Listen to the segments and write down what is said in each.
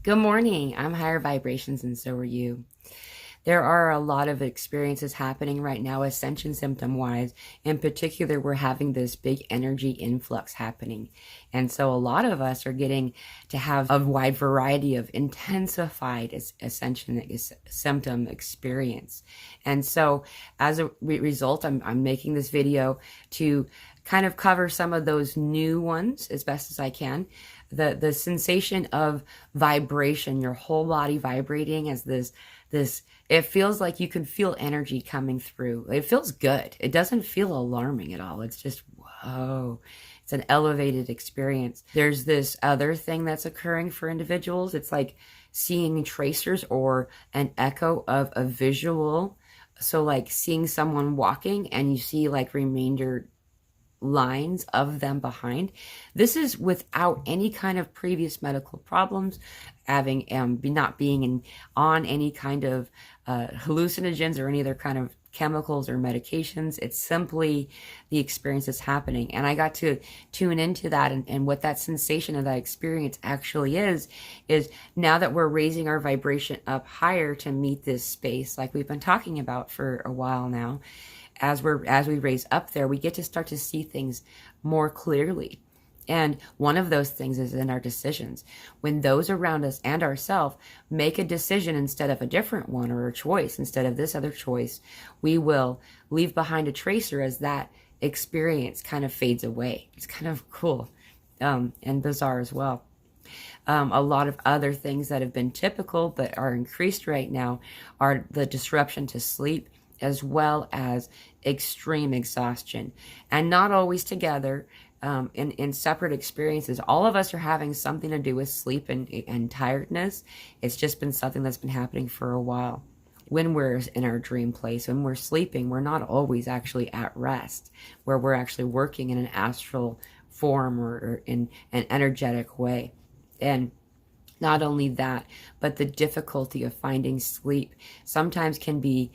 Good morning. I'm higher vibrations and so are you. There are a lot of experiences happening right now, ascension symptom wise. In particular, we're having this big energy influx happening. And so a lot of us are getting to have a wide variety of intensified ascension symptom experience. And so as a result, I'm making this video to kind of cover some of those new ones as best as I can. The sensation of vibration, your whole body vibrating as this, it feels like you can feel energy coming through. It feels good. It doesn't feel alarming at all. It's just, whoa, it's an elevated experience. There's this other thing that's occurring for individuals. It's like seeing tracers or an echo of a visual. So like seeing someone walking and you see like remainder lines of them behind. This is without any kind of previous medical problems, having not being on any kind of hallucinogens or any other kind of chemicals or medications. It's simply the experience that's happening. And I got to tune into that, and what that sensation of that experience actually is now that we're raising our vibration up higher to meet this space like we've been talking about for a while now. As we raise up there, we get to start to see things more clearly. And one of those things is in our decisions. When those around us and ourselves make a decision instead of a different one, or a choice instead of this other choice, we will leave behind a tracer as that experience kind of fades away. It's kind of cool and bizarre as well. A lot of other things that have been typical but are increased right now are the disruption to sleep, as well as extreme exhaustion, and not always together, in separate experiences. All of us are having something to do with sleep and tiredness. It's just been something that's been happening for a while. When we're in our dream place, when we're sleeping, we're not always actually at rest, where we're actually working in an astral form or in an energetic way. And not only that, but the difficulty of finding sleep sometimes can be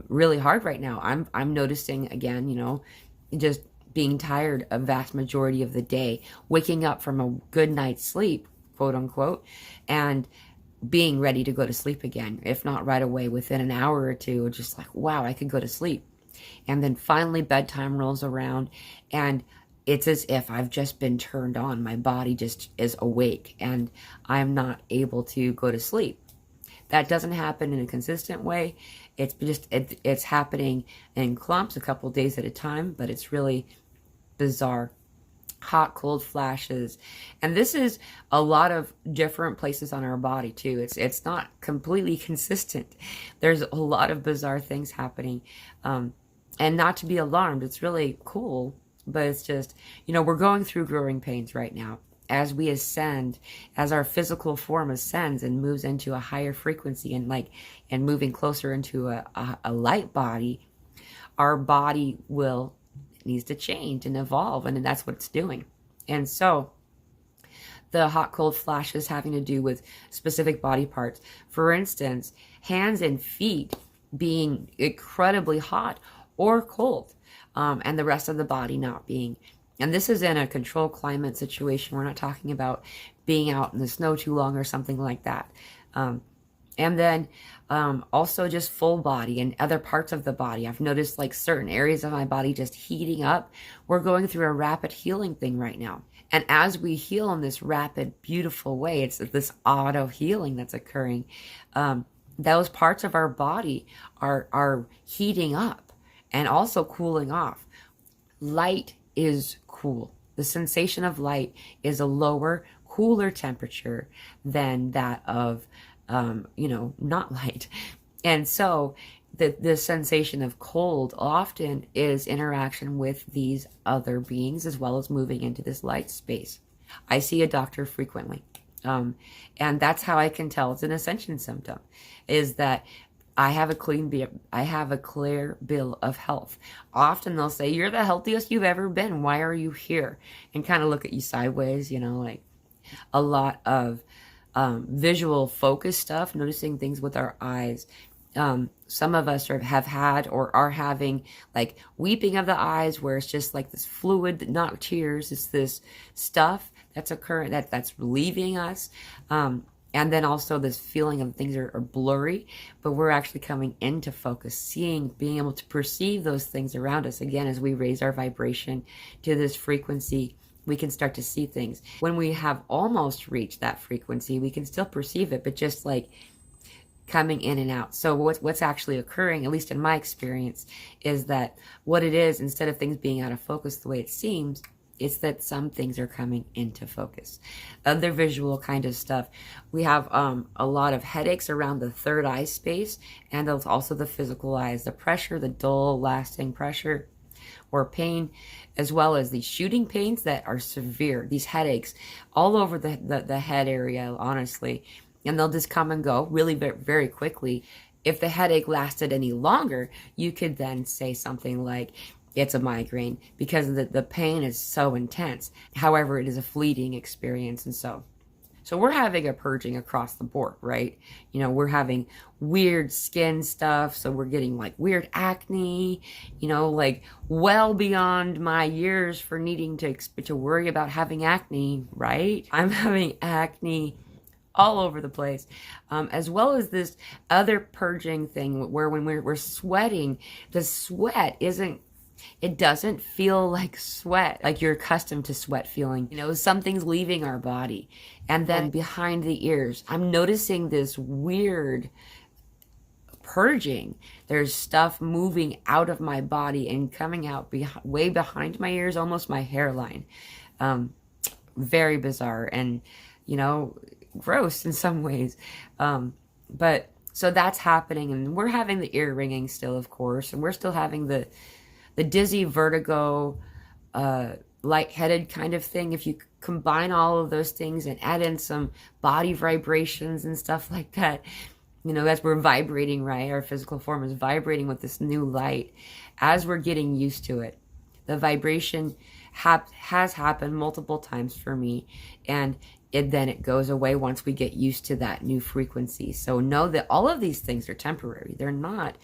really hard right now. I'm noticing again, just being tired a vast majority of the day, waking up from a good night's sleep, quote unquote, and being ready to go to sleep again, if not right away, within an hour or two, just like, wow, I could go to sleep. And then finally bedtime rolls around and it's as if I've just been turned on. My body just is awake and I'm not able to go to sleep. That doesn't happen in a consistent way. It's happening in clumps, a couple days at a time, but it's really bizarre. Hot, cold flashes. And this is a lot of different places on our body too. It's not completely consistent. There's a lot of bizarre things happening. And not to be alarmed, it's really cool. But it's just, we're going through growing pains right now. As we ascend, as our physical form ascends and moves into a higher frequency and moving closer into a light body, our body needs to change and evolve, and that's what it's doing. And so the hot, cold flashes having to do with specific body parts. For instance, hands and feet being incredibly hot or cold. And the rest of the body not being. And this is in a controlled climate situation. We're not talking about being out in the snow too long or something like that. And then also just full body and other parts of the body. I've noticed like certain areas of my body just heating up. We're going through a rapid healing thing right now. And as we heal in this rapid, beautiful way, it's this auto healing that's occurring. Those parts of our body are heating up and also cooling off. Light is cool. The sensation of light is a lower, cooler temperature than that of, not light. And so the sensation of cold often is interaction with these other beings, as well as moving into this light space. I see a doctor frequently. And that's how I can tell it's an ascension symptom, is that I have a clear bill of health. Often they'll say, you're the healthiest you've ever been. Why are you here? And kind of look at you sideways, like a lot of visual focus stuff, noticing things with our eyes. Some of us have had or are having like weeping of the eyes, where it's just like this fluid, not tears. It's this stuff that's occurring, that's leaving us. And then also this feeling of things are blurry, but we're actually coming into focus, seeing, being able to perceive those things around us. Again, as we raise our vibration to this frequency, we can start to see things. When we have almost reached that frequency, we can still perceive it, but just like coming in and out. So what's actually occurring, at least in my experience, is that what it is, instead of things being out of focus the way it seems, it's that some things are coming into focus. Other visual kind of stuff. We have a lot of headaches around the third eye space, and also the physical eyes. The pressure, the dull, lasting pressure or pain, as well as these shooting pains that are severe. These headaches all over the head area, honestly. And they'll just come and go really very quickly. If the headache lasted any longer, you could then say something like, it's a migraine, because the pain is so intense. However, it is a fleeting experience. And so we're having a purging across the board, right? You know, we're having weird skin stuff. So we're getting like weird acne, you know, like well beyond my years for needing to worry about having acne, right? I'm having acne all over the place, as well as this other purging thing where when we're sweating, the sweat it doesn't feel like sweat, like you're accustomed to sweat feeling. You know, something's leaving our body. And then behind the ears, I'm noticing this weird purging. There's stuff moving out of my body and coming out way behind my ears, almost my hairline. Very bizarre and, you know, gross in some ways. But so that's happening, and we're having the ear ringing still, of course, and we're still having the dizzy, vertigo, lightheaded kind of thing. If you combine all of those things and add in some body vibrations and stuff like that, you know, as we're vibrating, right? Our physical form is vibrating with this new light. As we're getting used to it, the vibration has happened multiple times for me, and then it goes away once we get used to that new frequency. So know that all of these things are temporary. They're not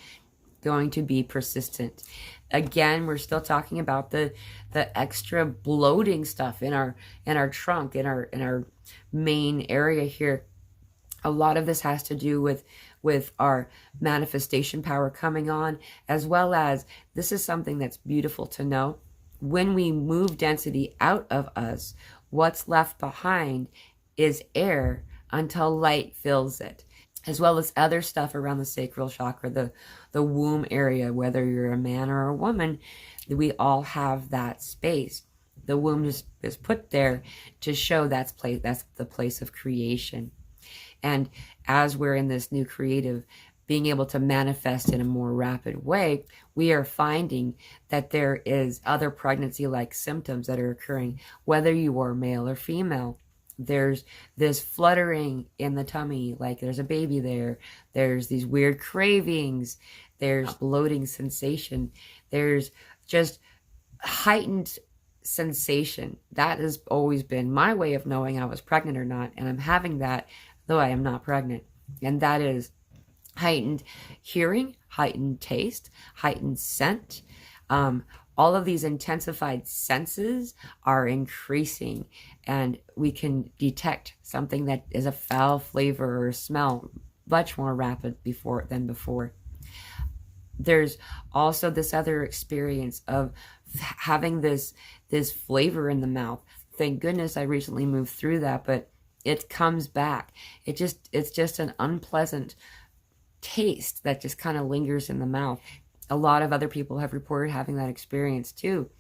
going to be persistent. Again, we're still talking about the extra bloating stuff in our trunk, in our main area here. A lot of this has to do with our manifestation power coming on, as well as this is something that's beautiful to know. When we move density out of us, what's left behind is air until light fills it, as well as other stuff around the sacral chakra, the womb area. Whether you're a man or a woman, we all have that space. The womb is put there to show that's the place of creation. And as we're in this new creative, being able to manifest in a more rapid way, we are finding that there is other pregnancy-like symptoms that are occurring, whether you are male or female. There's this fluttering in the tummy, like there's a baby there. There's these weird cravings. There's bloating sensation. There's just heightened sensation. That has always been my way of knowing I was pregnant or not, and I'm having that, though I am not pregnant. And that is heightened hearing, heightened taste, heightened scent. All of these intensified senses are increasing, and we can detect something that is a foul flavor or smell much more rapid than before. There's also this other experience of having this flavor in the mouth. Thank goodness I recently moved through that, but it comes back. It's just an unpleasant taste that just kind of lingers in the mouth. A lot of other people have reported having that experience too.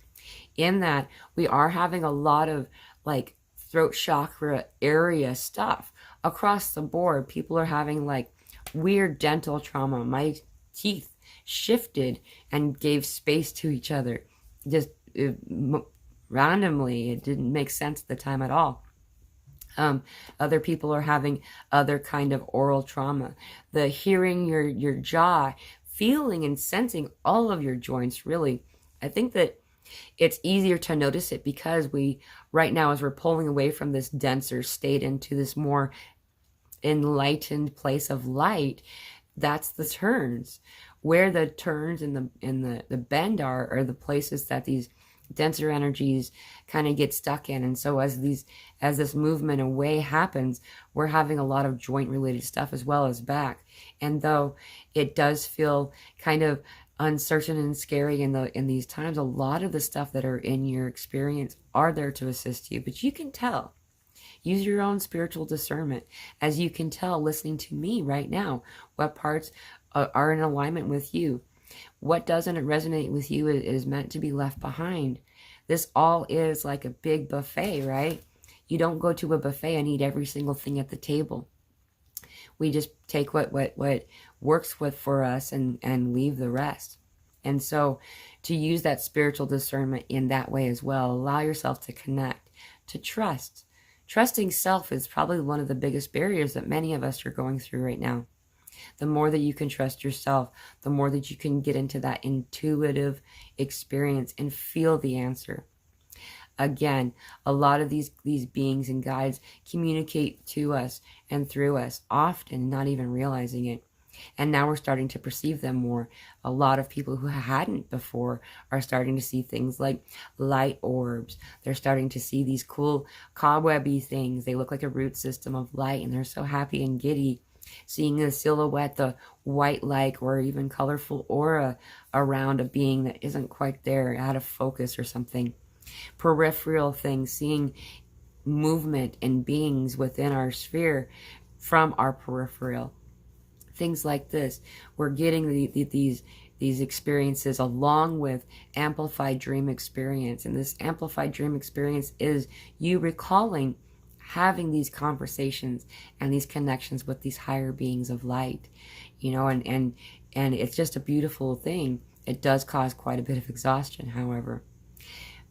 In that, we are having a lot of like throat chakra area stuff across the board. People are having like weird dental trauma. My teeth shifted and gave space to each other. Just randomly, it didn't make sense at the time at all. Other people are having other kind of oral trauma. The hearing your jaw, feeling and sensing all of your joints, really. I think that it's easier to notice it because right now, as we're pulling away from this denser state into this more enlightened place of light, that's the turns. Where the turns and the bend are the places that these denser energies kind of get stuck in. And so as this movement away happens, we're having a lot of joint related stuff as well as back. And though it does feel kind of uncertain and scary in these times, a lot of the stuff that are in your experience are there to assist you. But you can tell. Use your own spiritual discernment, as you can tell listening to me right now, what parts are in alignment with you. What doesn't resonate with you is meant to be left behind. This all is like a big buffet, right? You don't go to a buffet and eat every single thing at the table. We just take what works for us and leave the rest. And so to use that spiritual discernment in that way as well, allow yourself to connect, to trust. Trusting self is probably one of the biggest barriers that many of us are going through right now. The more that you can trust yourself, the more that you can get into that intuitive experience and feel the answer. Again, a lot of these beings and guides communicate to us and through us, often not even realizing it. And now we're starting to perceive them more. A lot of people who hadn't before are starting to see things like light orbs. They're starting to see these cool cobwebby things. They look like a root system of light, and they're so happy and giddy. Seeing the silhouette, the white-like or even colorful aura around a being that isn't quite there, out of focus or something. Peripheral things, seeing movement and beings within our sphere from our peripheral. Things like this. We're getting these experiences along with amplified dream experience. And this amplified dream experience is you recalling having these conversations and these connections with these higher beings of light, and it's just a beautiful thing. It does cause quite a bit of exhaustion, however.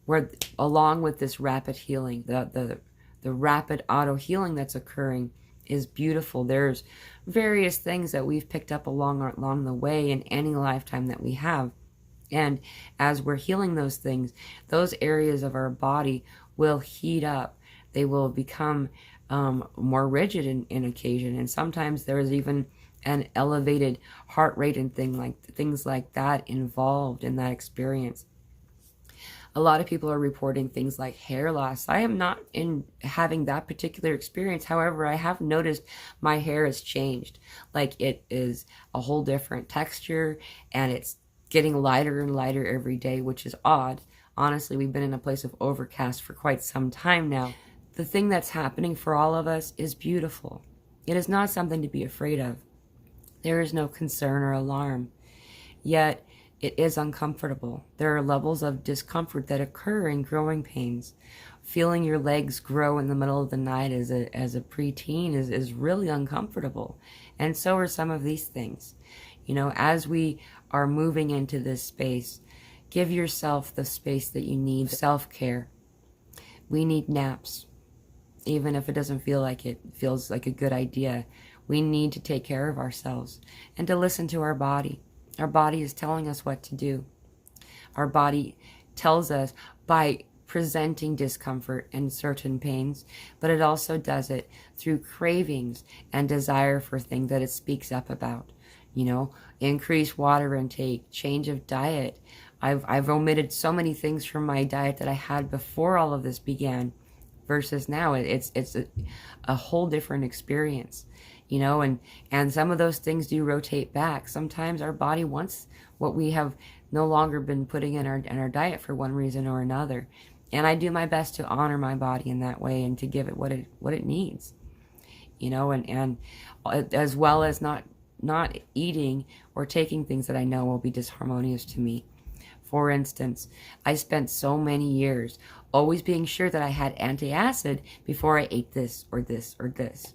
Where along with this rapid healing, the rapid auto healing that's occurring is beautiful. There's various things that we've picked up along the way in any lifetime that we have. And as we're healing those things, those areas of our body will heat up. They will become more rigid in occasion. And sometimes there's even an elevated heart rate and things like that involved in that experience. A lot of people are reporting things like hair loss. I am not having that particular experience. However, I have noticed my hair has changed. Like it is a whole different texture, and it's getting lighter and lighter every day, which is odd. Honestly, we've been in a place of overcast for quite some time now. The thing that's happening for all of us is beautiful. It is not something to be afraid of. There is no concern or alarm. Yet, it is uncomfortable. There are levels of discomfort that occur in growing pains. Feeling your legs grow in the middle of the night as a preteen is really uncomfortable. And so are some of these things. As we are moving into this space, give yourself the space that you need. Self-care. We need naps. Even if it doesn't feel like it feels like a good idea, we need to take care of ourselves and to listen to our body. Our body is telling us what to do. Our body tells us by presenting discomfort and certain pains, but it also does it through cravings and desire for things that it speaks up about. Increase water intake, change of diet. I've omitted so many things from my diet that I had before all of this began versus now. It's a whole different experience. And some of those things do rotate back. Sometimes our body wants what we have no longer been putting in our diet for one reason or another. And I do my best to honor my body in that way and to give it what it needs. And as well as not eating or taking things that I know will be disharmonious to me. For instance, I spent so many years always being sure that I had antacid before I ate this or this or this,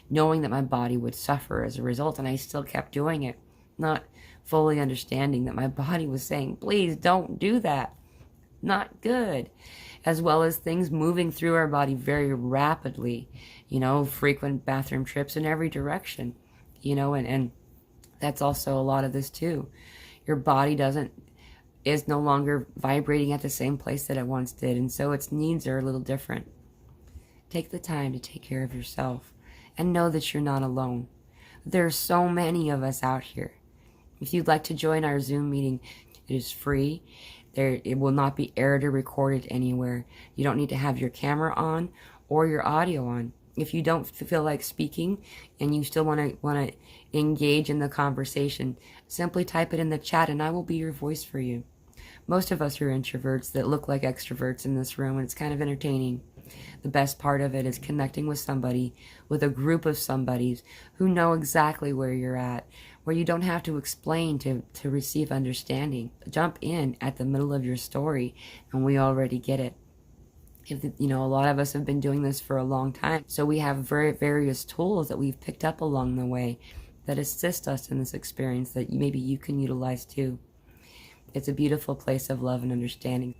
knowing that my body would suffer as a result, and I still kept doing it, not fully understanding that my body was saying, please don't do that. Not good. As well as things moving through our body very rapidly, frequent bathroom trips in every direction, and that's also a lot of this too. Your body is no longer vibrating at the same place that it once did, and so its needs are a little different. Take the time to take care of yourself. And know that you're not alone. There are so many of us out here. If you'd like to join our Zoom meeting, it is free. It will not be aired or recorded anywhere. You don't need to have your camera on or your audio on. If you don't feel like speaking and you still want to engage in the conversation, simply type it in the chat and I will be your voice for you. Most of us are introverts that look like extroverts in this room, and it's kind of entertaining. The best part of it is connecting with somebody, with a group of somebodies who know exactly where you're at, where you don't have to explain to receive understanding. Jump in at the middle of your story and we already get it. A lot of us have been doing this for a long time, so we have various tools that we've picked up along the way that assist us in this experience that maybe you can utilize too. It's a beautiful place of love and understanding.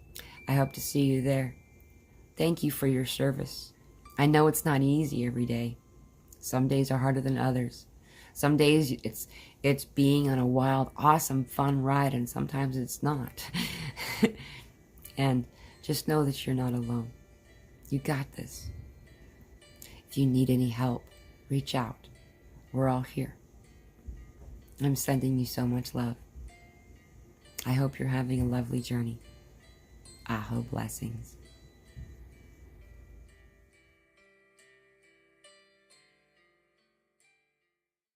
I hope to see you there. Thank you for your service. I know it's not easy every day. Some days are harder than others. Some days it's being on a wild, awesome, fun ride, and sometimes it's not. And just know that you're not alone. You got this. If you need any help, reach out. We're all here. I'm sending you so much love. I hope you're having a lovely journey. Aho blessings.